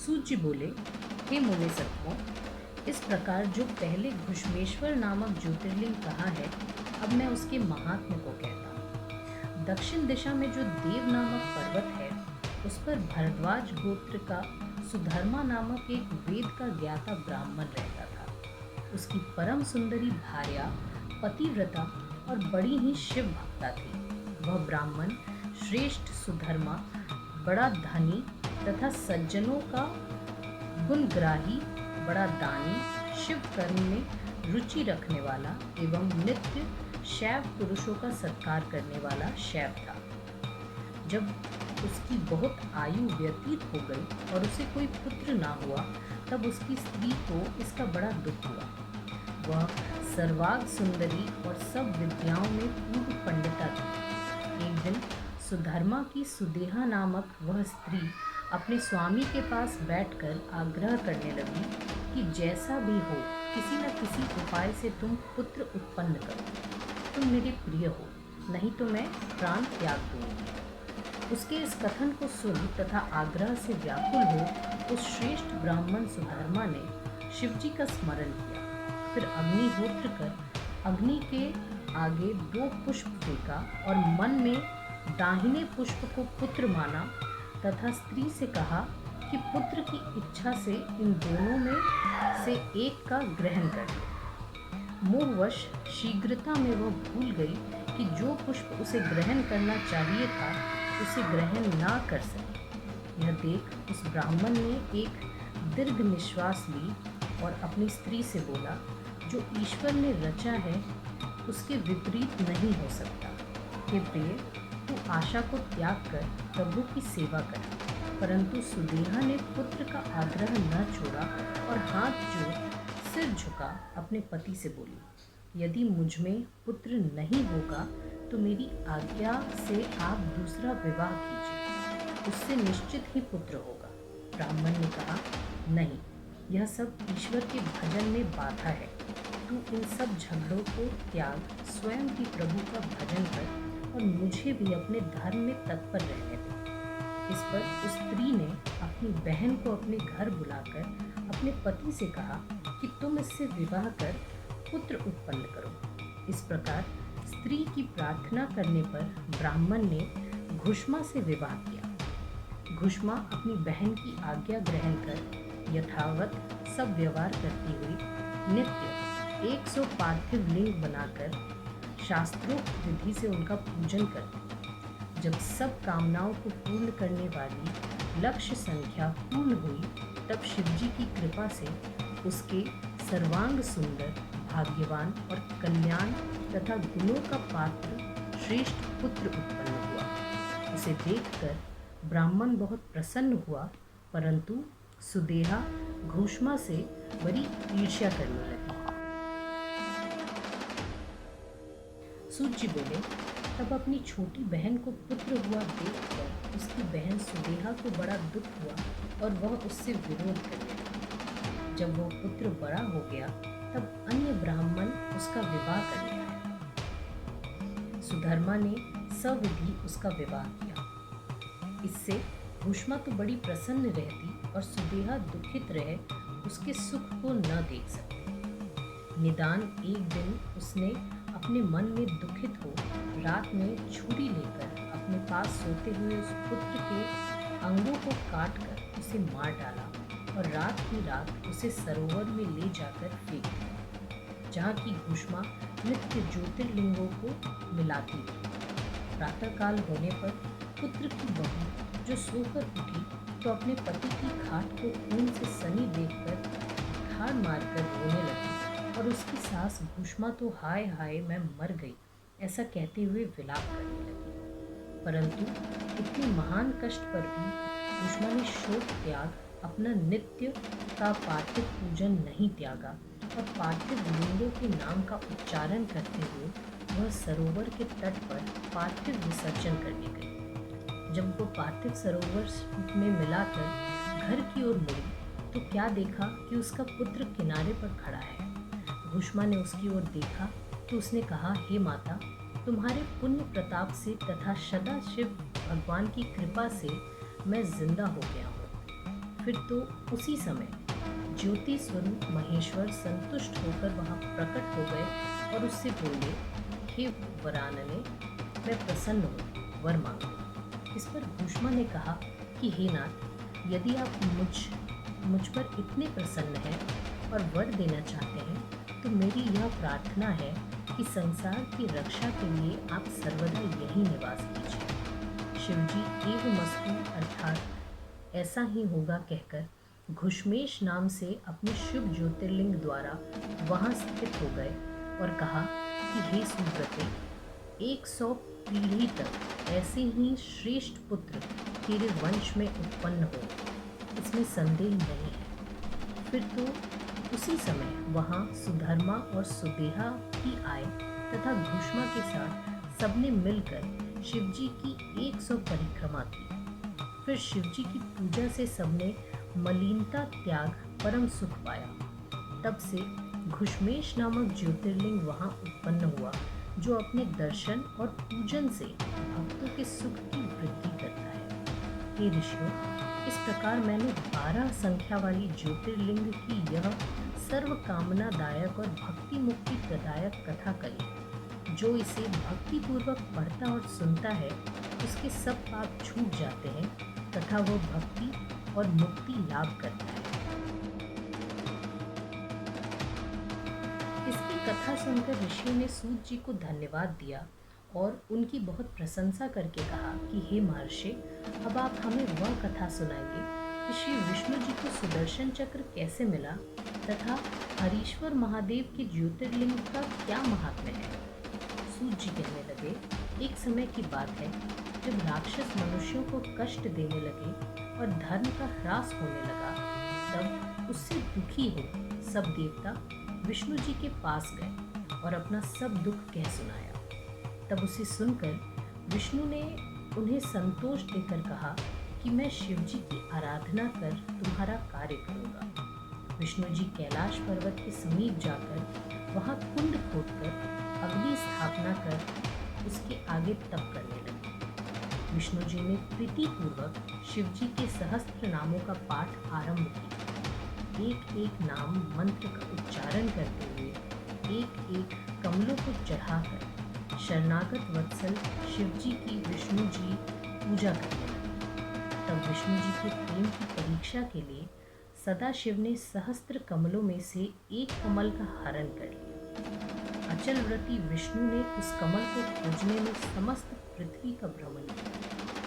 सूत जी बोले, हे मुने सत्वों, इस प्रकार जो पहले घुश्मेश्वर नामक ज्योतिर्लिंग कहा है, अब मैं उसके महात्म्य को कहता हूँ। दक्षिण दिशा में जो देव नामक पर्वत है, उस पर भरद्वाज गोत्र का सुधर्मा नामक एक वेद का ज्ञाता ब्राह्मण रहता था। उसकी परम सुंदरी भार्या पतिव्रता और बड़ी ही शिव भक्ता थी। वह ब्राह्मण श्रेष्ठ सुधर्मा बड़ा धनी तथा सज्जनों का गुणग्राही, बड़ा दानी, शिव कर्म में रुचि रखने वाला एवं नित्य शैव पुरुषों का सत्कार करने वाला शैव था। जब उसकी बहुत आयु व्यतीत हो गई और उसे कोई पुत्र ना हुआ, तब उसकी स्त्री को इसका बड़ा दुख हुआ। वह सर्वांग सुंदरी और सब विद्याओं में पूर्ण पंडिता थी। एक दिन सुधर्मा की सुदेहा नामक वह स्त्री अपने स्वामी के पास बैठकर आग्रह करने लगी कि जैसा भी हो, किसी न किसी उपाय से तुम पुत्र उत्पन्न करो। तुम मेरे प्रिय हो, नहीं तो मैं प्राण त्याग दूंगी। उसके इस कथन को सुन तथा आग्रह से व्याकुल हो उस श्रेष्ठ ब्राह्मण सुधर्मा ने शिवजी का स्मरण किया। फिर अग्निहोत्र कर अग्नि के आगे 2 पुष्प फेंका और मन में दाहिने पुष्प को पुत्र माना तथा स्त्री से कहा कि पुत्र की इच्छा से इन दोनों में से एक का ग्रहण कर ले। मोहवश शीघ्रता में वह भूल गई कि जो पुष्प उसे ग्रहण करना चाहिए था, उसे ग्रहण ना कर सके। यह देख उस ब्राह्मण ने एक दीर्घ निश्वास ली और अपनी स्त्री से बोला, जो ईश्वर ने रचा है उसके विपरीत नहीं हो सकता। हे प्रिय, तू आशा को त्याग कर प्रभु की सेवा कर। परंतु सुदेहा ने पुत्र का आग्रह न छोड़ा और हाथ जोड़ सिर झुका अपने पति से बोली, यदि मुझ में पुत्र नहीं होगा तो मेरी आज्ञा से आप दूसरा विवाह कीजिए, उससे निश्चित ही पुत्र होगा। ब्राह्मण ने कहा, नहीं, यह सब ईश्वर के भजन में बाधा है। तू इन सब झगड़ों को त्याग, स्वयं ही प्रभु का भजन कर और मुझे भी अपने धर्म में तत्पर रहने दे। इस पर उस स्त्री ने अपनी बहन को अपने घर बुलाकर अपने पति से कहा कि तुम इससे विवाह कर पुत्र उत्पन्न करो। इस प्रकार स्त्री की प्रार्थना करने पर ब्राह्मण ने घुष्मा से विवाह किया। घुष्मा अपनी बहन की आज्ञा ग्रहण कर यथावत सब व्यवहार करती हुई नित्य 100 पार्थिव लिंग बनाकर शास्त्रोक्त विधि से उनका पूजन करती। जब सब कामनाओं को पूर्ण करने वाली लक्ष्य संख्या पूर्ण हुई, तब शिवजी की कृपा से उसके सर्वांग सुंदर, भाग्यवान और कल्याण तथा गुणों का पात्र श्रेष्ठ पुत्र उत्पन्न हुआ। उसे देखकर ब्राह्मण बहुत प्रसन्न हुआ, परंतु सुदेहा घुष्मा से बड़ी ईर्ष्या करने लगी। सूत जी बोले, तब अपनी छोटी बहन को पुत्र हुआ देखकर उसकी बहन सुदेहा को बड़ा दुख हुआ और वह उससे विरोध करने लगी। जब वह पुत्र बड़ा हो गया, तब अन्य ब्राह्मण उसका विवाह करने आए। सुधर्मा ने सविधि उसका विवाह किया। इससे घुष्मा तो बड़ी प्रसन्न रहती और सुदेहा दुखित रहे उसके सुख को न देख सकती। निदान एक दिन उसने अपने मन में दुखित हो रात में छुरी लेकर अपने पास सोते हुए उस पुत्र के अंगों को काट कर उसे मार डाला और रात ही रात उसे सरोवर में ले जाकर फेंक दिया, जहाँ की घुष्मा नित्य ज्योतिर्लिंगों को मिलाती थी। प्रातःकाल होने पर पुत्र की बहू जो सोकर उठी तो अपने पति की खाट को खून से सनी देखकर ठाड़ मारकर रोने लगी और उसकी सास घुष्मा तो हाय हाय मैं मर गई ऐसा कहते हुए विलाप करने लगी। परंतु इतने महान कष्ट पर भी घुष्मा ने शोक त्याग अपना नित्य का पार्थिव पूजन नहीं त्यागा और पार्थिव लिंगों के नाम का उच्चारण करते हुए वह सरोवर के तट पर पार्थिव विसर्जन करने गई। जब वो पार्थिव सरोवर में मिलाकर घर की ओर मुड़ी तो क्या देखा कि उसका पुत्र किनारे पर खड़ा है। घुष्मा ने उसकी ओर देखा तो उसने कहा, हे माता, तुम्हारे पुण्य प्रताप से तथा सदा शिव भगवान की कृपा से मैं जिंदा हो गया हूँ। फिर तो उसी समय ज्योति स्वरूप महेश्वर संतुष्ट होकर वहां प्रकट हो गए और उससे बोले, हे वरानने, मैं प्रसन्न हूँ, वर मांगो। इस पर भूष्मा ने कहा कि हे नाथ, यदि आप मुझ पर इतने प्रसन्न हैं और वर देना चाहते हैं तो मेरी यह प्रार्थना है कि संसार की रक्षा के लिए आप सर्वदा यही निवास कीजिए। शिवजी एवमस्तु अर्थात ऐसा ही होगा कहकर घुश्मेश नाम से अपने शुभ ज्योतिर्लिंग द्वारा वहां स्थित हो गए और कहा कि हे सुव्रते, 100 पीढ़ी तक ऐसे ही श्रेष्ठ पुत्र तेरे वंश में उत्पन्न हो, इसमें संदेह नहीं है। फिर तो उसी समय वहाँ सुधर्मा और सुदेहा भी आए तथा भूष्मा के साथ सबने मिलकर शिवजी की 100 परिक्रमा की। फिर शिवजी की पूजा से सबने मलिनता त्याग परम सुख पाया। तब से घुश्मेश नामक ज्योतिर्लिंग वहाँ उत्पन्न हुआ, जो अपने दर्शन और पूजन से भक्तों के सुख की वृद्धि करता है। हे ऋषियों, इस प्रकार मैंने 12 संख्या वाली ज्योतिर्लिंग की यह सर्व कामनादायक और भक्ति मुक्ति प्रदायक कथा कही। जो इसे भक्ति पूर्वक पढ़ता और सुनता है उसके सब पाप छूट जाते हैं तथा वो भक्ति और मुक्ति लाभ करता है। इसकी कथा सुनकर ऋषियों ने सूत जी को धन्यवाद दिया और उनकी बहुत प्रशंसा करके कहा कि हे महर्षि, अब आप हमें वह कथा सुनाएंगे कि श्री विष्णु जी को सुदर्शन चक्र कैसे मिला तथा हरीश्वर महादेव के ज्योतिर्लिंग का क्या महात्म्य है। सूत जी कहने लगे, एक समय की बात है जब राक्षस मनुष्यों को कष्ट देने लगे और धर्म का ह्रास होने लगा, तब उससे दुखी हो सब देवता विष्णु जी के पास गए और अपना सब दुख कह सुनाया। तब उसे सुनकर विष्णु ने उन्हें संतोष देकर कहा कि मैं शिव जी की आराधना कर तुम्हारा कार्य करूँगा। विष्णु जी कैलाश पर्वत के समीप जाकर वहाँ कुंड खोदकर अग्नि स्थापना कर उसके आगे तप करने लगे। विष्णु जी ने प्रीतिपूर्वक शिव जी के सहस्त्र नामों का पाठ आरंभ किया। एक एक नाम मंत्र का उच्चारण करते हुए एक एक कमलों को चढ़ाकर शरणागत वत्सल शिवजी की विष्णु जी पूजा करने लगे। तब विष्णु जी के प्रेम की परीक्षा के लिए सदाशिव ने सहस्त्र कमलों में से एक कमल का हरण कर लिया। अचल व्रती विष्णु ने उस कमल को खोजने में समस्त पृथ्वी का भ्रमण किया,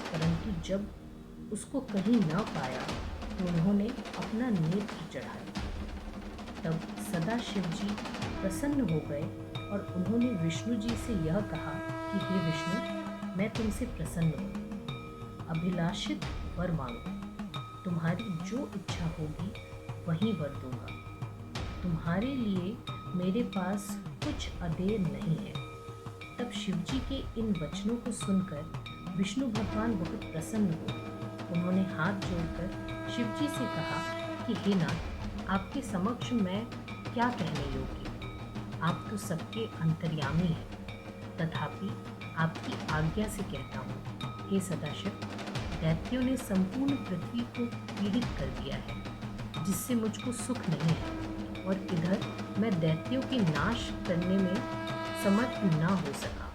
परंतु जब उसको कहीं न पाया तो उन्होंने अपना नेत्र चढ़ाया। तब सदाशिव जी प्रसन्न हो गए और उन्होंने विष्णु जी से यह कहा कि हे विष्णु, मैं तुमसे प्रसन्न हूँ, अभिलाषित वर मांगो, तुम्हारी जो इच्छा होगी वही वर दूंगा। तुम्हारे लिए मेरे पास कुछ अदेर नहीं है। तब शिवजी के इन वचनों को सुनकर विष्णु भगवान बहुत प्रसन्न हुए। उन्होंने हाथ जोड़कर शिवजी से कहा कि हे नाथ, आपके समक्ष मैं क्या कहने योग्य, आप तो सबके अंतर्यामी हैं, तथापि आपकी आज्ञा से कहता हूँ, हे सदाशिव, दैत्यों ने संपूर्ण पृथ्वी को पीड़ित कर दिया है, जिससे मुझको सुख नहीं है, और इधर मैं दैत्यों के नाश करने में समर्थ ना हो सका।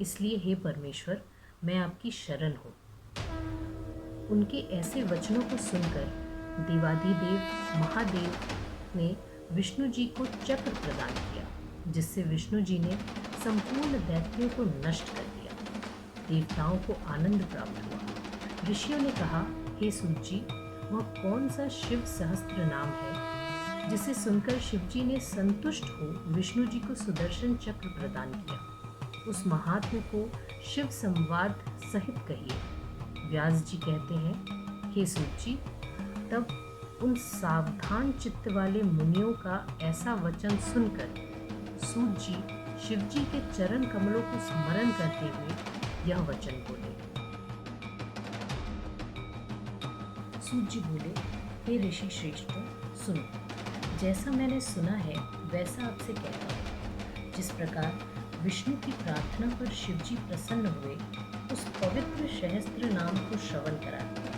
इसलिए हे परमेश्वर, मैं आपकी शरण हूँ। उनके ऐसे वचनों को सुनकर देवाधिदेव महादेव ने विष्णु जी को चक्र प्रदान किया, जिससे विष्णु जी ने संपूर्ण दैत्यों को नष्ट कर दिया। देवताओं को आनंद प्राप्त हुआ। ऋषियों ने कहा, हे सूत जी, वह कौन सा शिव सहस्त्र नाम है जिसे सुनकर शिवजी ने संतुष्ट हो विष्णु जी को सुदर्शन चक्र प्रदान किया? उस महात्म्य को शिव संवाद सहित कहिए। व्यास जी कहते हैं, हे सूत जी, तब उन सावधान चित्त वाले मुनियों का ऐसा वचन सुनकर सूत जी शिवजी के चरण कमलों को स्मरण करते हुए यह वचन बोले। सूत जी बोले, हे ऋषि श्रेष्ठ, सुनो, जैसा मैंने सुना है वैसा आपसे कहता हूँ। जिस प्रकार विष्णु की प्रार्थना पर शिवजी प्रसन्न हुए, उस पवित्र सहस्त्र नाम को श्रवण कराते हैं।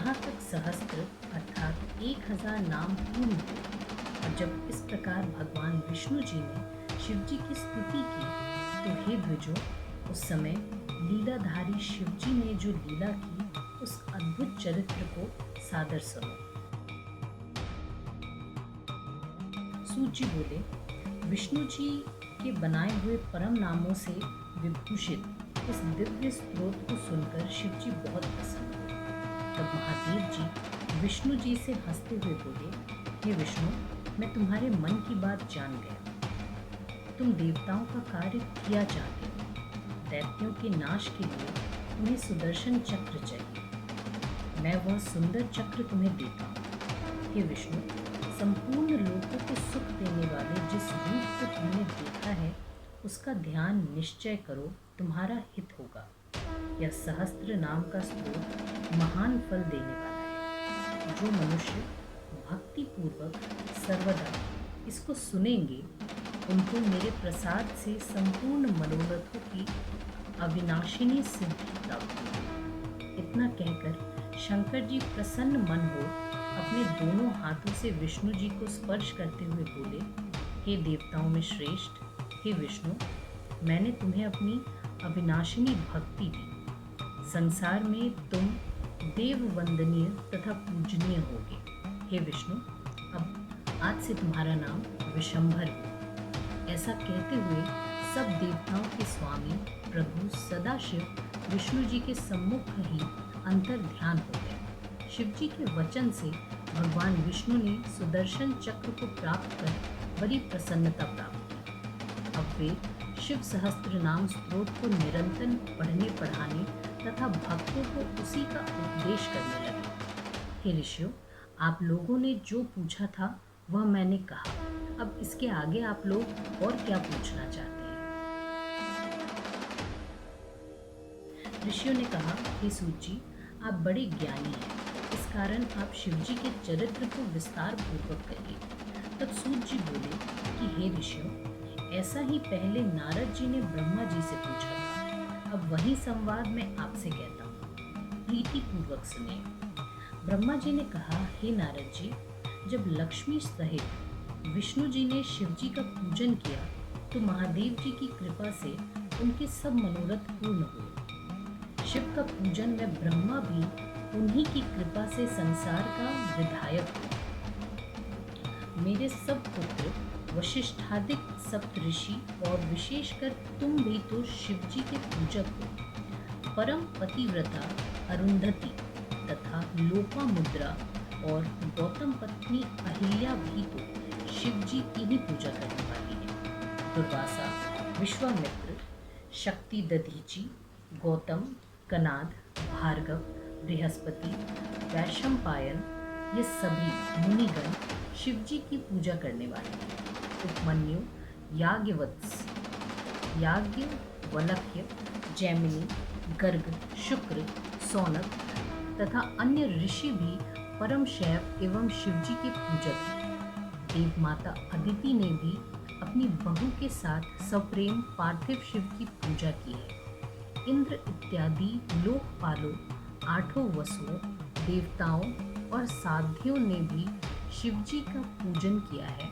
जहाँ तक सहस्त्र अर्थात 1000 नाम पूर्ण हुए और जब इस प्रकार भगवान विष्णु जी ने शिव जी की स्तुति की तो हे द्विजों, उस समय लीलाधारी शिव जी ने जो लीला की उस अद्भुत चरित्र को सादर सुनो। सूत जी बोले, विष्णु जी के बनाए हुए परम नामों से विभूषित इस दिव्य स्त्रोत को सुनकर शिव जी बहुत प्रसन्न हुए। तब महादेव जी विष्णु जी से हंसते हुए बोले, हे विष्णु, मैं तुम्हारे मन की बात जान गया। तुम देवताओं का कार्य किया चाहते हो। दैत्यों के नाश के लिए तुम्हें सुदर्शन चक्र चाहिए। मैं वह सुंदर चक्र तुम्हें देता हूँ। हे विष्णु, संपूर्ण लोगों को सुख देने वाले जिस रूप को तुमने देखा है उसका ध्यान निश्चय करो, तुम्हारा हित होगा। यह सहस्त्र नाम का स्त्रोत महान फल देने वाला है। जो मनुष्य भक्ति पूर्वक सर्वदा इसको सुनेंगे उनको मेरे प्रसाद से संपूर्ण मनोरथों की अविनाशिनी सिद्धि प्राप्त होगी। इतना कहकर शंकर जी प्रसन्न मन हो अपने दोनों हाथों से विष्णु जी को स्पर्श करते हुए बोले, हे देवताओं में श्रेष्ठ, हे विष्णु, मैंने तुम्हें अपनी अविनाशिनी भक्ति दी। संसार में तुम देव वंदनीय तथा पूजनीय होगे। हे विष्णु, अब आज से तुम्हारा नाम विशंभर हो। ऐसा कहते हुए सब देवताओं के स्वामी प्रभु सदाशिव विष्णु जी के सम्मुख ही अंतर ध्यान हो गए। शिव जी के वचन से भगवान विष्णु ने सुदर्शन चक्र को प्राप्त कर बड़ी प्रसन्नता प्राप्त की। अब वे शिव सहस्त्र नाम स्त्रोत को निरंतर पढ़ने पढ़ाने तथा भक्तों को उसी का उपदेश करने लगे। हे ऋषियों, आप लोगों ने जो पूछा था वह मैंने कहा। अब इसके आगे आप लोग और क्या पूछना चाहते हैं? ऋषियों ने कहा, हे सूत जी, आप बड़े ज्ञानी हैं, इस कारण आप शिव जी के चरित्र को विस्तार पूर्वक कहिए। तब सूत जी बोले कि हे ऋषियों, ऐसा ही पहले नारद जी ने ब्रह्मा जी से पूछा था। अब वही संवाद मैं आपसे कहता हूँ, प्रीति पूर्वक सुनिए। ब्रह्मा जी ने कहा, हे नारद जी, जब लक्ष्मी सहित विष्णु जी ने शिव जी का पूजन किया तो महादेव जी की कृपा से उनके सब मनोरथ पूर्ण हुए। शिव का पूजन में ब्रह्मा भी उन्हीं की कृपा से संसार का विधायक हुआ। मेरे सब पुत्र वशिष्ठादिक सप्तऋषि और विशेषकर तुम भी तो शिव जी के पूजक हो। परम पतिव्रता अरुंधति तथा लोपामुद्रा और गौतम पत्नी अहिल्या भी तो शिव जी की ही पूजा करने वाली है। दुर्वासा, विश्वामित्र, शक्ति दधीची, गौतम, कनाद, भार्गव, बृहस्पति, वैशंपायन, ये सभी मुनिगण शिव जी की पूजा करने वाले हैं। उपमन्यु, याज्ञवत्स, याज्ञवल्क्य, जैमिनी, गर्ग, शुक्र, सौनक तथा अन्य ऋषि भी परम शैव एवं शिव जी के पूजक हैं। देव माता अदिति ने भी अपनी बहू के साथ सप्रेम पार्थिव शिव की पूजा की है। इंद्र इत्यादि लोकपालों, आठों वसुओं, देवताओं और साध्यों ने भी शिव जी का पूजन किया है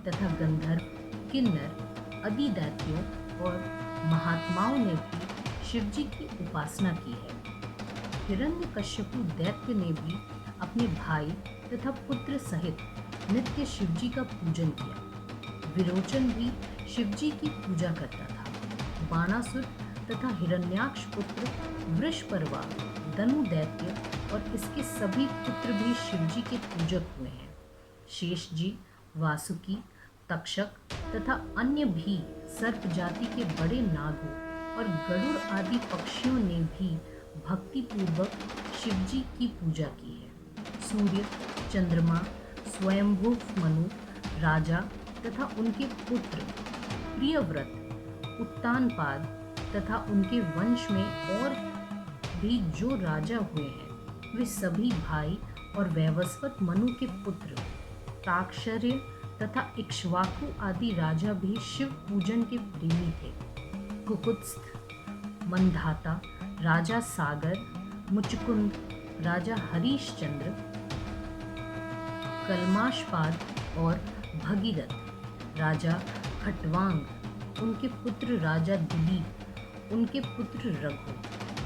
तथा गंधर्व, किन्नर, अधिदैत्यों और महात्माओं ने भी शिव जी की उपासना की है। हिरण्यकश्यपु दैत्य ने भी अपने भाई तथा पुत्र सहित नित्य शिव जी का पूजन किया। विरोचन भी शिव जी की पूजा करता था। बाणासुर तथा हिरण्याक्ष पुत्र वृषपर्वा, दनु दैत्य और इसके सभी पुत्र भी शिव जी के पूजक हुए हैं। शेष जी, वासुकी, तक्षक तथा अन्य भी सर्प जाति के बड़े नागों और गरुड़ आदि पक्षियों ने भी भक्ति पूर्वक शिव जी की पूजा की है। सूर्य, चंद्रमा, स्वयंभू मनु, राजा तथा उनके पुत्र प्रियव्रत, उत्तानपाद तथा उनके वंश में और भी जो राजा हुए हैं वे सभी भाई और वैवस्वत मनु के पुत्र ताक्षर्य तथा इक्ष्वाकु आदि राजा भी शिव पूजन के प्रेमी थे। कुकुत्स्थ, मंधाता, राजा सागर, मुचकुंद, राजा हरीशचंद्र, कलमाशपाद और भगीरथ, राजा खटवांग, उनके पुत्र राजा दिलीप, उनके पुत्र रघु,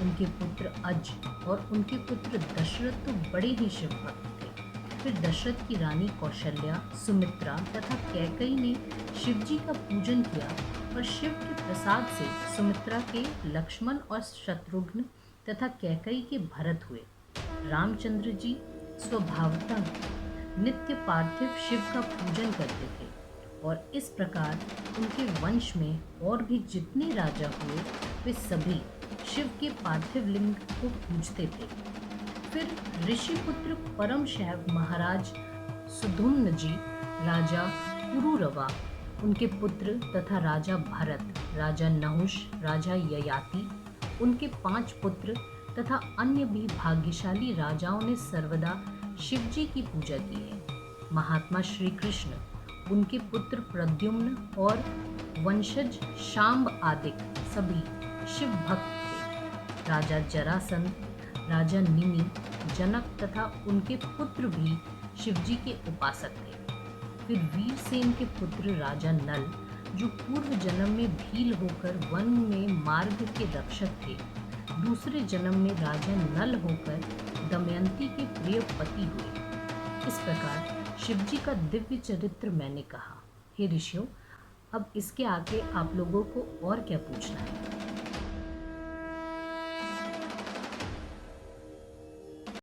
उनके पुत्र अज और उनके पुत्र दशरथ तो बड़े ही शिव भक्त थे। फिर दशरथ की रानी कौशल्या, सुमित्रा तथा कैकई ने शिव जी का पूजन किया और शिव के प्रसाद से सुमित्रा के लक्ष्मण और शत्रुघ्न तथा कैकई के भरत हुए। रामचंद्र जी स्वभावतः नित्य पार्थिव शिव का पूजन करते थे और इस प्रकार उनके वंश में और भी जितने राजा हुए वे सभी शिव के पार्थिव लिंग को पूजते थे। फिर ऋषिपुत्र परम शैव महाराज सुधुम्न जी, राजा पुरुरवा, उनके पुत्र तथा राजा भरत, राजा नहुष, राजा ययाति, उनके 5 पुत्र तथा अन्य भी भाग्यशाली राजाओं ने सर्वदा शिव जी की पूजा की है। महात्मा श्री कृष्ण, उनके पुत्र प्रद्युम्न और वंशज शांब आदि सभी शिव भक्त थे। राजा जरासंध, राजा निमि, जनक तथा उनके पुत्र भी शिवजी के उपासक थे। फिर वीरसेन के पुत्र राजा नल, जो पूर्व जन्म में भील होकर वन में मार्ग के रक्षक थे, दूसरे जन्म में राजा नल होकर दमयंती के प्रिय पति हुए। इस प्रकार शिवजी का दिव्य चरित्र मैंने कहा। हे ऋषियों, अब इसके आगे आप लोगों को और क्या पूछना है?